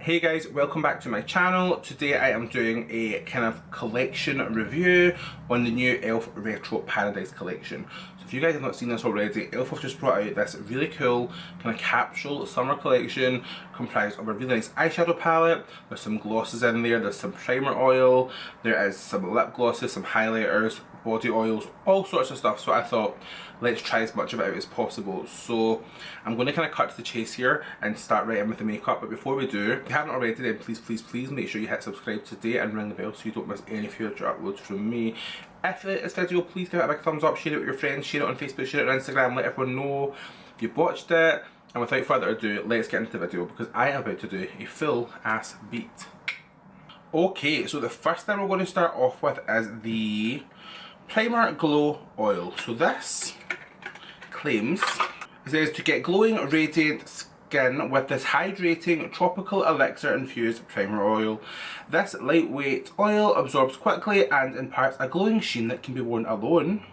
Hey guys, welcome back to my channel. Today I am doing a kind of collection review on the new E.L.F. Retro Paradise collection. So if you guys have not seen this already, E.L.F. have just brought out this really cool kind of capsule summer collection comprised of a really nice eyeshadow palette. There's some glosses in there, there's some primer oil, there is some lip glosses, some highlighters, body oils, all sorts of stuff. So I thought, let's try as much of it out as possible. So I'm going to kind of cut to the chase here and start right in with the makeup. But before we do, if you haven't already, then please make sure you hit subscribe today and ring the bell so you don't miss any future uploads from me. If you like this video, please give it a big thumbs up, share it with your friends, share it on Facebook, share it on Instagram, let everyone know you've watched it. And without further ado, let's get into the video because I am about to do a full ass beat. Okay, so the first thing we're going to start off with is the Primer Glow Oil. So this claims, it says to get glowing radiant skin with this hydrating tropical elixir infused primer oil. This lightweight oil absorbs quickly and imparts a glowing sheen that can be worn alone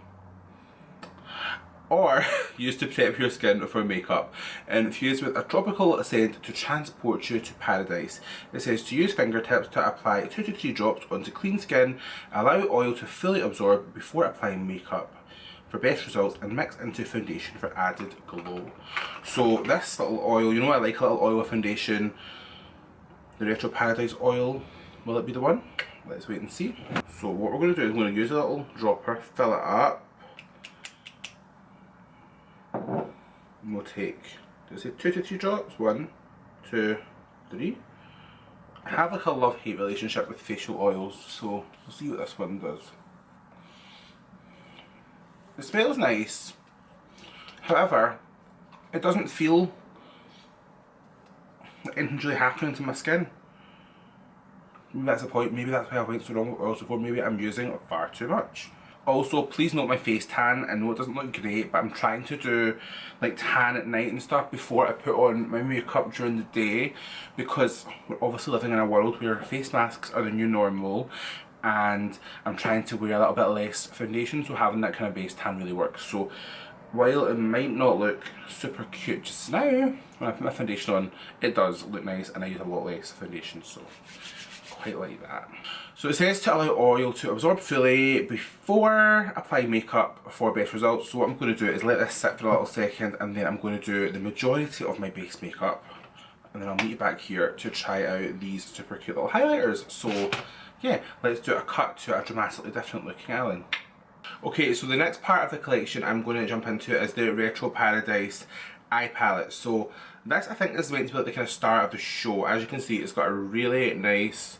or used to prep your skin for makeup, infused with a tropical scent to transport you to paradise. It says to use fingertips to apply 2 to 3 drops onto clean skin, allow oil to fully absorb before applying makeup for best results, and mix into foundation for added glow. So this little oil, you know I like a little oil with foundation, the Retro Paradise oil, will it be the one? Let's wait and see. So what we're going to do is we're going to use a little dropper, fill it up. We'll take, did I say 2 to 3 drops? 1, 2, 3. I have like a love-hate relationship with facial oils, so we'll see what this one does. It smells nice, however, it doesn't feel like anything's really happening to my skin. Maybe that's the point, maybe that's why I went so wrong with oils before, maybe I'm using far too much. Also, please note my face tan. I know it doesn't look great, but I'm trying to do like tan at night and stuff before I put on my makeup during the day, because we're obviously living in a world where face masks are the new normal, and I'm trying to wear a little bit less foundation, so having that kind of base tan really works. So while it might not look super cute just now, when I put my foundation on, it does look nice and I use a lot less foundation, so quite like that. So it says to allow oil to absorb fully before applying makeup for best results. So what I'm going to do is let this sit for a little second, and then I'm going to do the majority of my base makeup, and then I'll meet you back here to try out these super cute little highlighters. So yeah, let's do a cut to a dramatically different looking Allan. Okay, so the next part of the collection I'm going to jump into is the Retro Paradise eye palette. So this, I think, is meant to be like the kind of star of the show. As you can see, it's got a really nice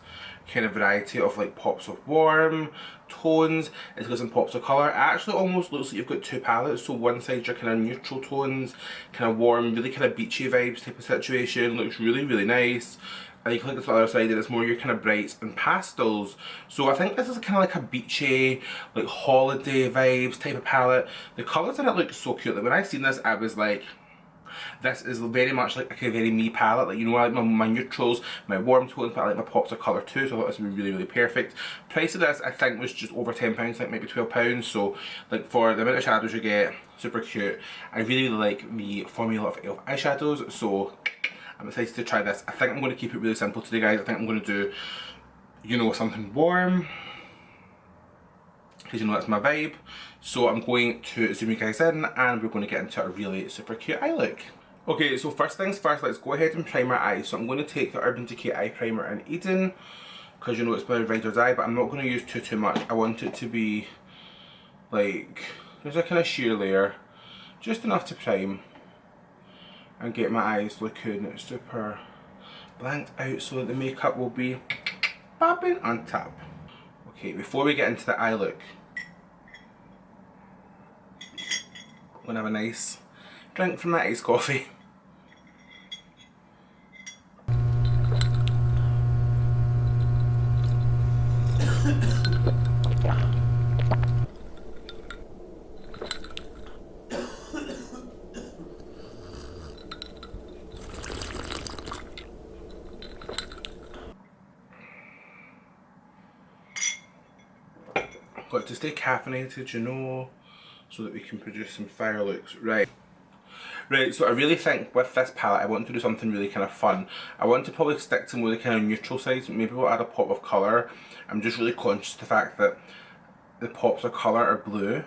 kind of variety of like pops of warm tones. It's got some pops of colour. It actually almost looks like you've got 2 palettes. So one side your kind of neutral tones, kind of warm, really kind of beachy vibes type of situation. Looks really nice. And you can look at the other side and it's more your kind of brights and pastels. So I think this is kind of like a beachy, like holiday vibes type of palette. The colours in it look so cute. Like when I seen this, I was like, this is very much like a very me palette. Like, you know, I like my neutrals, my warm tones, but I like my pops of colour too, so I thought this would be really perfect. Price of this, I think, was just over £10, I think maybe £12. So like for the amount of shadows you get, super cute. I really like the formula of E.L.F. eyeshadows, so I'm excited to try this. I think I'm going to keep it really simple today, guys. I think I'm going to do, you know, something warm, because you know that's my vibe. So I'm going to zoom you guys in and we're going to get into a really super cute eye look. Okay, so first things first, let's go ahead and prime our eyes. So I'm going to take the Urban Decay Eye Primer in Eden, because you know it's my ride or die, but I'm not going to use too much. I want it to be like, there's a kind of sheer layer, just enough to prime and get my eyes looking super blanked out so that the makeup will be popping on top. Okay, before we get into the eye look, I'm going to have a nice drink from my iced coffee. Got to stay caffeinated, you know, so that we can produce some fire looks. Right. Right, so I really think with this palette I want to do something really kind of fun. I want to probably stick to more the kind of neutral sides. Maybe we'll add a pop of colour. I'm just really conscious of the fact that the pops of colour are blue.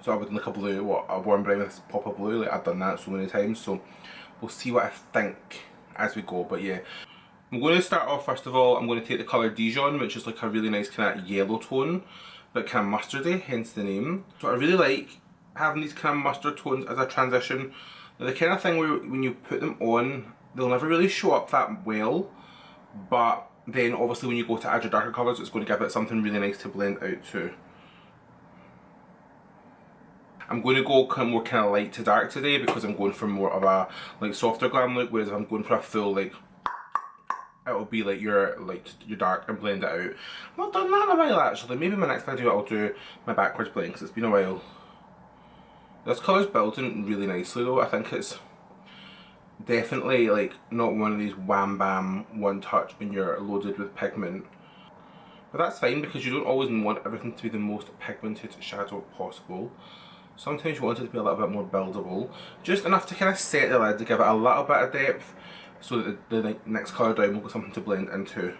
So I would like a blue, a warm brown with a pop of blue. Like I've done that so many times. So we'll see what I think as we go. But yeah, I'm going to start off first of all. I'm going to take the colour Dijon, which is like a really nice kind of yellow tone, but kind of mustardy, hence the name. So I really like having these kind of mustard tones as a transition. They're the kind of thing where when you put them on, they'll never really show up that well, but then obviously when you go to add your darker colours, it's going to give it something really nice to blend out to. I'm going to go more kind of light to dark today because I'm going for more of a like softer glam look, whereas if I'm going for a full like, it'll be like your dark and blend it out. I've not done that in a while actually. Maybe my next video I'll do my backwards blend because it's been a while. This colour's building really nicely though. I think it's definitely like not one of these wham bam one touch when you're loaded with pigment. But that's fine because you don't always want everything to be the most pigmented shadow possible. Sometimes you want it to be a little bit more buildable. Just enough to kind of set the lid to give it a little bit of depth so that the next colour down will get something to blend into.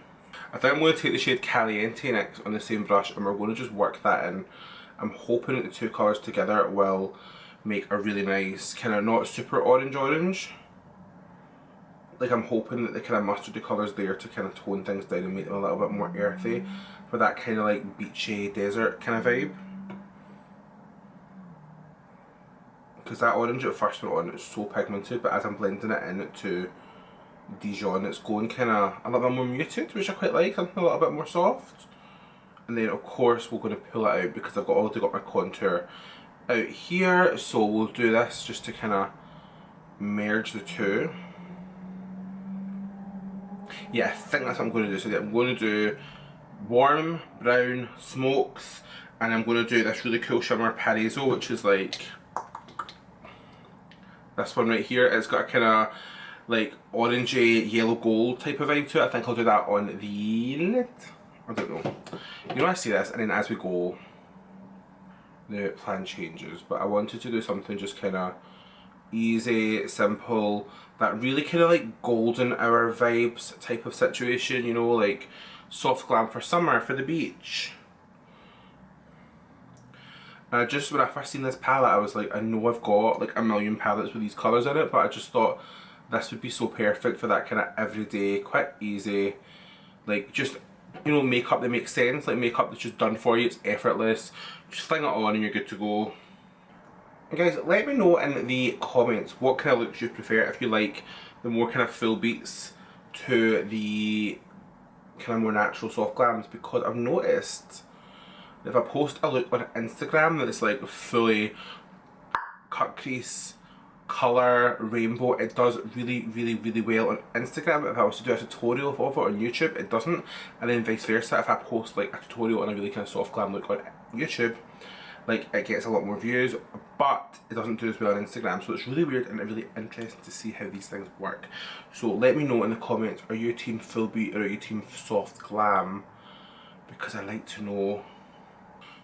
I think I'm going to take the shade Caliente next on the same brush and we're going to just work that in. I'm hoping that the two colours together will make a really nice kind of not super orange. Like I'm hoping that the kind of mustardy colours there to kind of tone things down and make them a little bit more earthy for that kind of like beachy desert kind of vibe. Because that orange at first went on, it's so pigmented, but as I'm blending it in to Dijon, it's going kind of a little bit more muted, which I quite like, something a little bit more soft. And then of course we're going to pull it out because I've already got my contour out here, so we'll do this just to kind of merge the two. Yeah, I think that's what I'm going to do. So I'm going to do warm, brown, smokes, and I'm going to do this really cool shimmer Paraiso, which is like this one right here. It's got a kind of like orangey yellow gold type of vibe to it. I think I'll do that on the lid. I don't know. You know, I see this and then as we go the plan changes, but I wanted to do something just kind of easy, simple, that really kind of like golden hour vibes type of situation, you know, like soft glam for summer, for the beach. And just when I first seen this palette I was like, I know I've got like a million palettes with these colours in it, but I just thought this would be so perfect for that kind of everyday, quick, easy, like just, you know, makeup that makes sense, like makeup that's just done for you, it's effortless, just fling it on and you're good to go. And guys, let me know in the comments what kind of looks you prefer, if you like the more kind of full beats to the kind of more natural soft glams, because I've noticed that if I post a look on Instagram that's like fully cut crease, colour, rainbow, it does really well on Instagram. If I was to do a tutorial of it on YouTube, it doesn't, and then vice versa. If I post like a tutorial on a really kind of soft glam look on YouTube, like it gets a lot more views, but it doesn't do as well on Instagram. So it's really weird and really interesting to see how these things work. So let me know in the comments, are you team full beat or are you team soft glam? Because I like to know.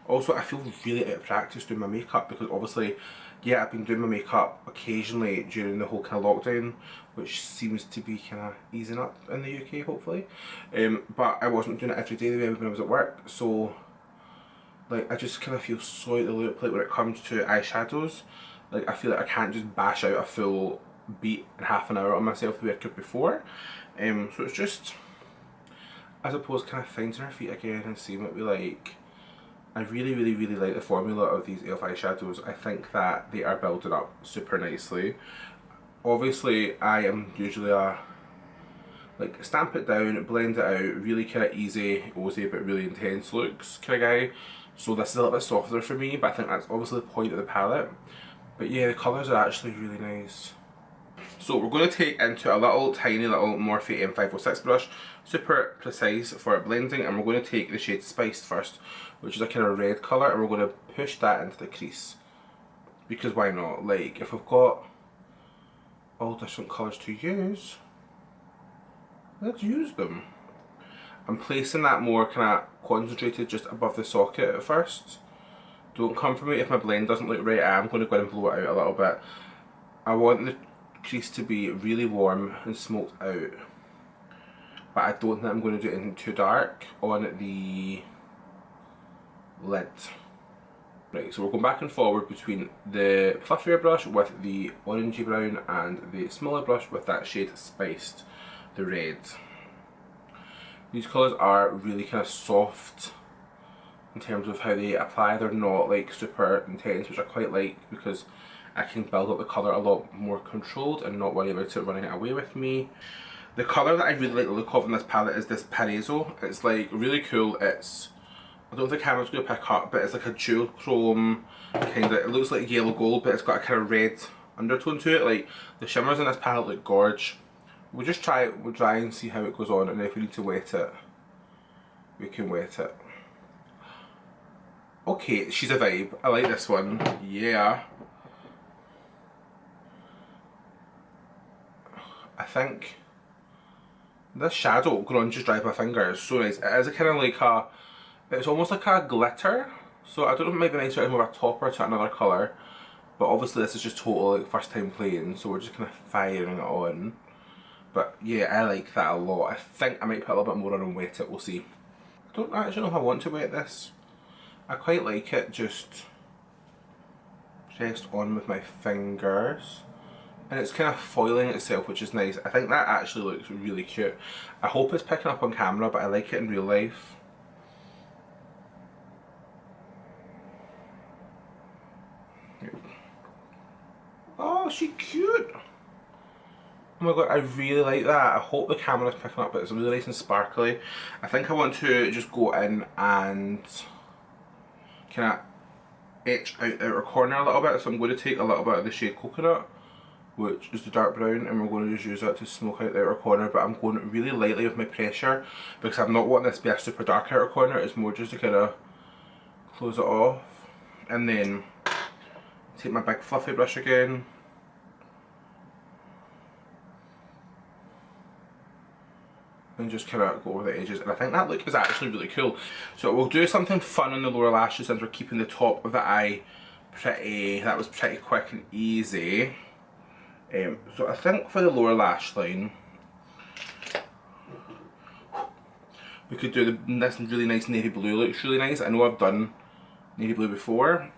Also, I feel really out of practice doing my makeup because obviously, yeah, I've been doing my makeup occasionally during the whole kind of lockdown, which seems to be kind of easing up in the UK, hopefully. But I wasn't doing it every day the way when I was at work, so like I just kind of feel so out of the loop. Like when it comes to eyeshadows, like I feel like I can't just bash out a full beat in half an hour on myself the way I could before. So it's just, I suppose, kind of finding our feet again and seeing what we like. I really like the formula of these E.L.F. eyeshadows. I think that they are building up super nicely. Obviously, I am usually a like stamp it down, blend it out, really kind of easy, osy but really intense looks kind of guy. So this is a little bit softer for me, but I think that's obviously the point of the palette. But yeah, the colours are actually really nice. So we're going to take into a little tiny little Morphe M506 brush, super precise for blending, and we're going to take the shade Spiced first, which is a kind of red colour, and we're going to push that into the crease. Because why not? Like, if we've got all different colours to use, let's use them. I'm placing that more kind of concentrated just above the socket at first. Don't come for me if my blend doesn't look right. I'm going to go ahead and blow it out a little bit. I want the crease to be really warm and smoked out, but I don't think I'm going to do anything too dark on the lid. Right, so we're going back and forward between the fluffier brush with the orangey brown and the smaller brush with that shade Spiced, the red. These colours are really kind of soft in terms of how they apply. They're not like super intense, which I quite like because I can build up the colour a lot more controlled and not worry about it running away with me. The colour that I really like the look of in this palette is this Paraiso. It's like really cool. It's, I don't think the camera's going to pick up, but it's like a dual chrome kind of, it looks like yellow gold, but it's got a kind of red undertone to it. Like the shimmers in this palette look gorge. We'll just try it, we'll try and see how it goes on, and if we need to wet it, we can wet it. Okay, she's a vibe. I like this one. Yeah. I think this shadow grunges dry my finger is so nice. It is a kind of like a, it's almost like a glitter. So I don't know if it might be nice to add more of a topper to another colour. But obviously this is just total like first time playing, so we're just kind of firing it on. But yeah, I like that a lot. I think I might put a little bit more on and wet it, we'll see. I don't actually know if I want to wet this. I quite like it just pressed on with my fingers. And it's kind of foiling itself, which is nice. I think that actually looks really cute. I hope it's picking up on camera, but I like it in real life. Oh, she's cute! Oh my god, I really like that. I hope the camera's picking up, but it's really nice and sparkly. I think I want to just go in and kind of etch out the outer corner a little bit. So I'm going to take a little bit of the shade Coconut, which is the dark brown, and we're going to just use that to smoke out the outer corner. But I'm going really lightly with my pressure because I'm not wanting this to be a super dark outer corner. It's more just to kind of close it off. And then take my big fluffy brush again. And just kind of go over the edges, and I think that look is actually really cool. So we'll do something fun on the lower lashes since we're keeping the top of the eye pretty, that was pretty quick and easy. So I think for the lower lash line we could do this really nice navy blue. Looks really nice. I know I've done navy blue before.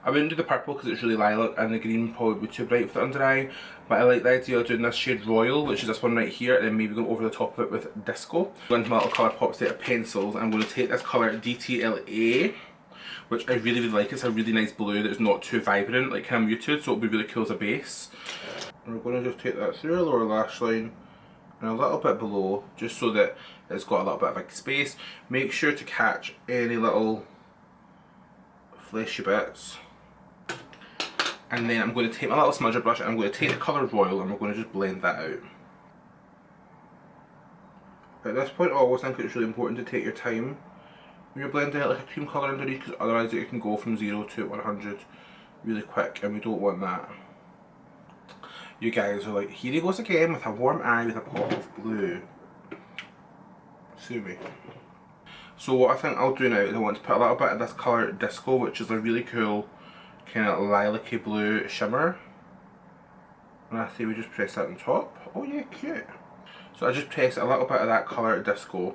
I wouldn't do the purple because it's really lilac, and the green probably would be too bright for the under eye. But I like the idea of doing this shade Royal, which is this one right here, and then maybe going over the top of it with Disco. Go into my little colour pop set of pencils, and I'm going to take this colour DTLA, which I really like. It's a really nice blue that's not too vibrant, like kind of muted, so it'll be really cool as a base. And we're going to just take that through our lower lash line and a little bit below, just so that it's got a little bit of a space. Make sure to catch any little fleshy bits. And then I'm going to take my little smudger brush and I'm going to take the colour Royal and we're going to just blend that out. At this point I always think it's really important to take your time when you're blending out like a cream colour underneath, because otherwise it can go from 0 to 100 really quick, and we don't want that. You guys are like, here he goes again with a warm eye with a pop of blue. Sue me. So what I think I'll do now is I want to put a little bit of this colour Disco, which is a really cool kind of lilac-y blue shimmer, and I say we just press that on top. Oh yeah, cute. So I just press a little bit of that colour Disco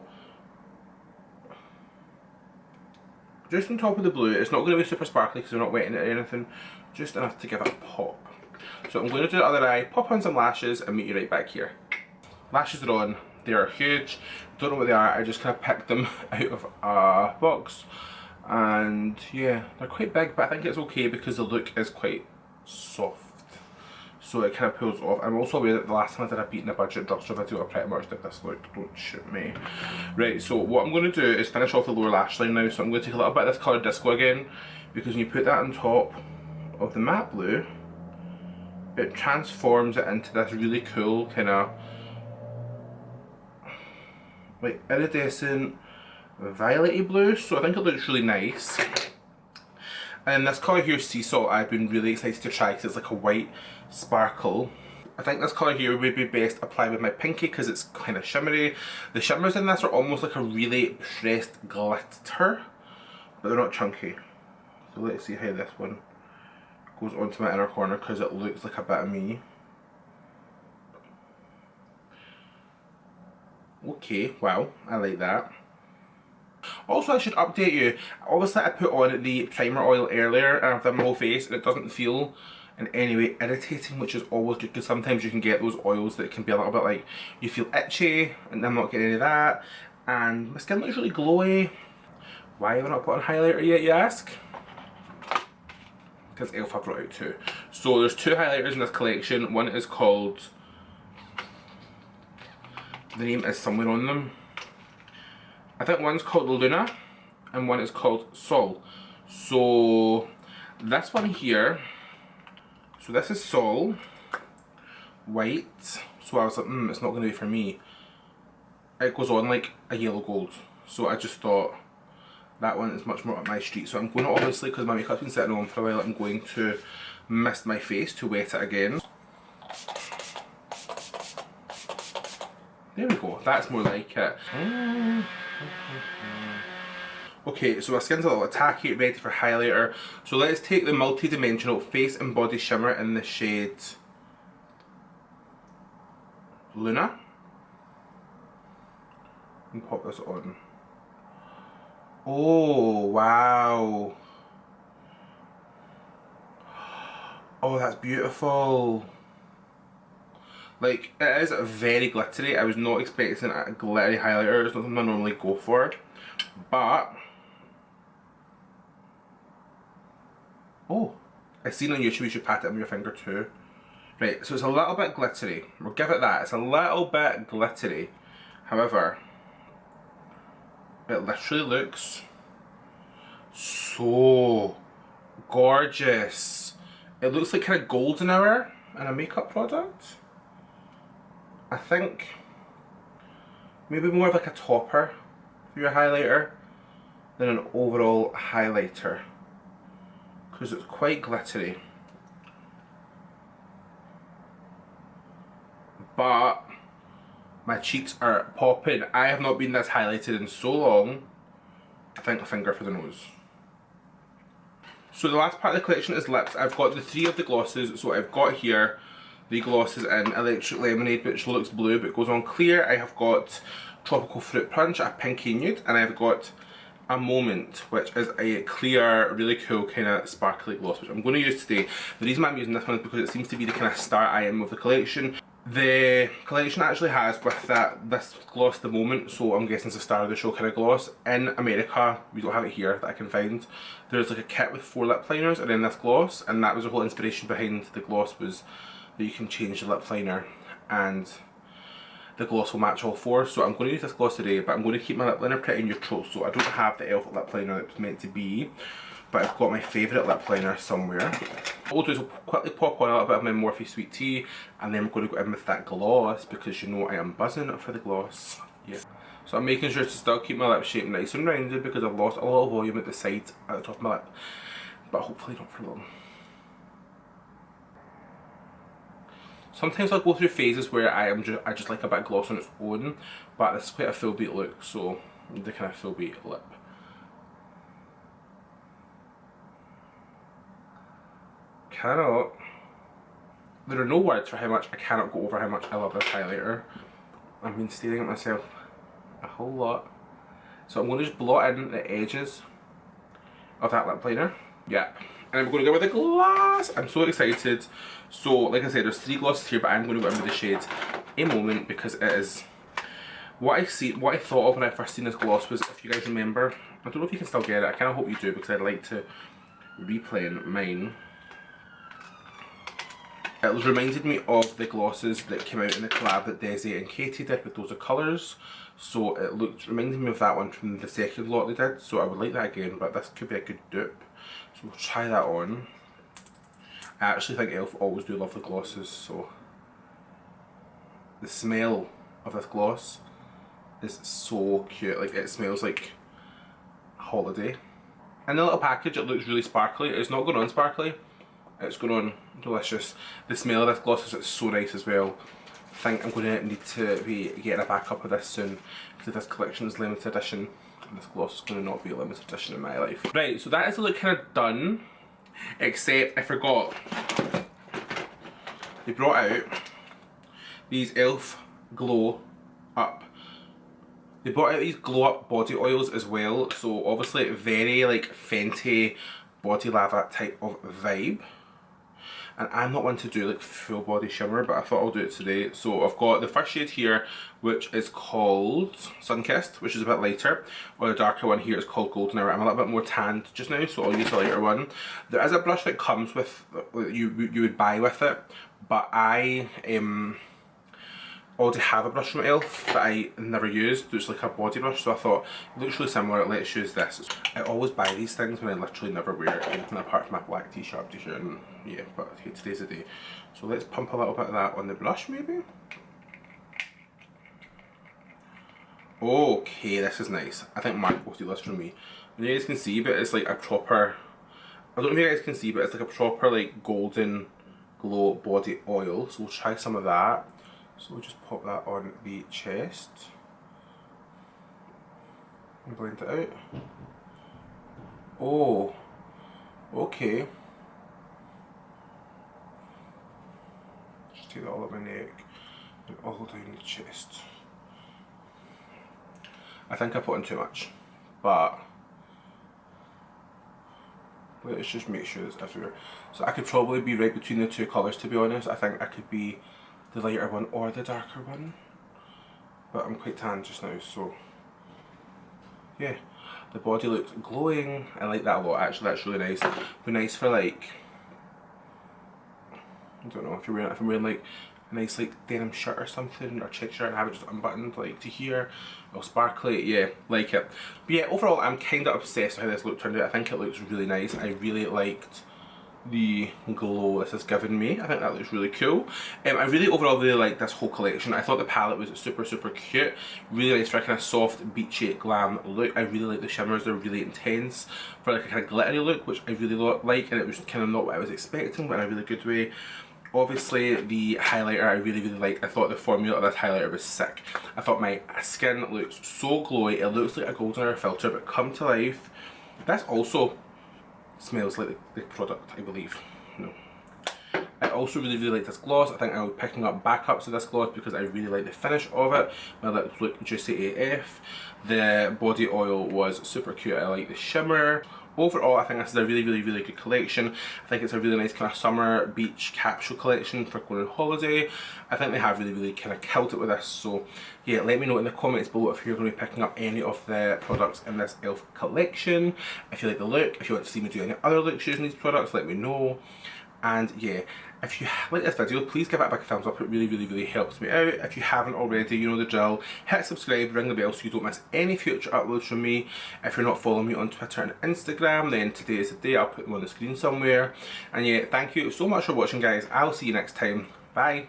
just on top of the blue. It's not going to be super sparkly because we're not wetting it or anything, just enough to give it a pop. So I'm going to do the other eye, pop on some lashes, and meet you right back here. Lashes are on. They are huge. Don't know what they are, I just kind of picked them out of a box. And yeah, they're quite big, but I think it's okay because the look is quite soft, so it kind of pulls off. I'm also aware that the last time I did a beat in a budget drugstore video I pretty much did this look, don't shoot me. Right, so what I'm going to do is finish off the lower lash line now. So I'm going to take a little bit of this colour Disco again, because when you put that on top of the matte blue, it transforms it into this really cool kind of like iridescent violet-y blue, so I think it looks really nice. And this colour here, Sea Salt, I've been really excited to try because it's like a white sparkle. I think this colour here would be best applied with my pinky because it's kind of shimmery. The shimmers in this are almost like a really pressed glitter, but they're not chunky. So let's see how this one goes onto my inner corner because it looks like a bit of me. Okay, wow, I like that. Also, I should update you. Obviously, I put on the primer oil earlier and I've done my whole face and it doesn't feel in any way irritating, which is always good because sometimes you can get those oils that can be a little bit like you feel itchy, and I'm not getting any of that. And my skin looks really glowy. Why have I not put on highlighter yet, you ask? Because E.L.F have brought out two. So there's two highlighters in this collection. One is called, the name is somewhere on them. I think one's called Luna and one is called Sol. So this one here, so this is Sol, white. So I was like, it's not going to be for me. It goes on like a yellow gold. So I just thought that one is much more up my street. So I'm going to, obviously, because my makeup's been sitting on for a while, I'm going to mist my face to wet it again. There we go, that's more like it. Okay, so my skin's a little tacky, ready for highlighter. So let's take the multi-dimensional face and body shimmer in the shade Luna and pop this on. Oh, wow. Oh, that's beautiful. Like, it is very glittery. I was not expecting a glittery highlighter. It's not something I normally go for. But, oh, I've seen on YouTube you should pat it on your finger too. Right, so it's a little bit glittery. We'll give it that. It's a little bit glittery. However, it literally looks so gorgeous. It looks like kind of golden hour in a makeup product. I think maybe more of like a topper for your highlighter than an overall highlighter, because it's quite glittery. But my cheeks are popping. I have not been this highlighted in so long. I think a finger for the nose. So the last part of the collection is lips. I've got the three of the glosses. So I've got here the glosses in Electric Lemonade, which looks blue but goes on clear. I have got Tropical Fruit Punch, a pinky nude, and I've got a Moment, which is a clear, really cool kind of sparkly gloss, which I'm going to use today. The reason I'm using this one is because it seems to be the kind of star item of the collection. The collection actually has with this gloss, the Moment, so I'm guessing it's a star of the show kind of gloss. In America, we don't have it here that I can find. There's like a kit with 4 lip liners and then this gloss, and that was the whole inspiration behind the gloss, was that you can change the lip liner and the gloss will match all 4. So I'm going to use this gloss today, but I'm going to keep my lip liner pretty neutral. So I don't have the E.L.F lip liner that was meant to be, but I've got my favourite lip liner somewhere. What we'll do is we'll quickly pop on a little bit of my Morphe Sweet Tea, and then we're going to go in with that gloss, because you know I am buzzing for the gloss. Yeah. So I'm making sure to still keep my lip shape nice and rounded, because I've lost a lot of volume at the side, at the top of my lip, but hopefully not for long. Sometimes I'll go through phases where I just like a bit of gloss on its own, but this is quite a full beat look, so the kind of full beat lip. Cannot. There are no words for how much I cannot go over how much I love this highlighter. I've been staring at myself a whole lot. So I'm going to just blot in the edges of that lip liner. Yeah. And I'm going to go with the gloss. I'm so excited. So, like I said, there's 3 glosses here, but I'm going to go in with the shade A Moment, because it is what I thought of when I first seen this gloss was, if you guys remember, I don't know if you can still get it. I kind of hope you do, because I'd like to replay mine. It reminded me of the glosses that came out in the collab that Desi and Katie did with Those Are Colours. So it reminded me of that one from the second lot they did. So I would like that again, but this could be a good dupe. So we'll try that on. I actually think E.L.F always do love the glosses, so the smell of this gloss is so cute. Like, it smells like a holiday. In the little package it looks really sparkly. It's not going on sparkly, it's going on delicious. The smell of this gloss is so nice as well. I think I'm going to need to be getting a backup of this soon, because this collection is limited edition and this gloss is going to not be a limited edition in my life. Right, so that is the look kind of done. except I forgot. They brought out these E.L.F. Glow Up. They brought out these glow up body oils as well, so obviously very like Fenty body lava type of vibe. And I'm not one to do like full body shimmer, but I thought I'll do it today. So I've got the first shade here, which is called Sunkissed, which is a bit lighter, or the darker one here is called Golden Hour. I'm a little bit more tanned just now, so I'll use the lighter one. There is a brush that comes with, you would buy with it, but I already have a brush from E.L.F. that I never used. It's like a body brush, so I thought it looks really similar, let's use this. I always buy these things when I literally never wear anything apart from my black t-shirt, and yeah, but okay, today's the day. So let's pump a little bit of that on the brush maybe. Okay, this is nice. I think Mark will do this for me. And you guys can see, but it's like a proper, I don't know if you guys can see, but it's like a proper like golden glow body oil. So we'll try some of that. So we'll just pop that on the chest and blend it out. Oh, okay. Just take that all up my neck and all down the chest. I think I put in too much, but let's just make sure it's everywhere. So I could probably be right between the two colours, to be honest. I think I could be the lighter one or the darker one, but I'm quite tan just now, so yeah, the body looks glowing. I like that a lot actually. That's really nice. Be nice for like, I don't know, if I'm wearing like a nice like denim shirt or something, or check shirt and have it just unbuttoned like to here, or sparkly. Yeah, like it. But yeah, overall I'm kind of obsessed with how this look turned out. I think it looks really nice. I really liked the glow this has given me. I think that looks really cool. I really overall really like this whole collection. I thought the palette was super cute, really nice for a kind of soft beachy glam look. I really like the shimmers, they're really intense for like a kind of glittery look, which I really like, and it was kind of not what I was expecting, but in a really good way. Obviously the highlighter I really liked. I thought the formula of this highlighter was sick. I thought my skin looks so glowy. It looks like a golden hour filter, but come to life. That's also smells like the product, I believe. No. I also really like this gloss. I think I'll be picking up backups of this gloss because I really like the finish of it. My lips look juicy AF. The body oil was super cute. I like the shimmer. Overall, I think this is a really good collection. I think it's a really nice kind of summer beach capsule collection for going on holiday. I think they have really kind of killed it with this. So yeah, let me know in the comments below if you're going to be picking up any of the products in this E.L.F. collection. If you like the look, if you want to see me do any other looks using these products, let me know. And yeah, if you like this video, please give it a big thumbs up. It really helps me out. If you haven't already, you know the drill. Hit subscribe, ring the bell so you don't miss any future uploads from me. If you're not following me on Twitter and Instagram, then today is the day. I'll put them on the screen somewhere. And yeah, thank you so much for watching, guys. I'll see you next time. Bye.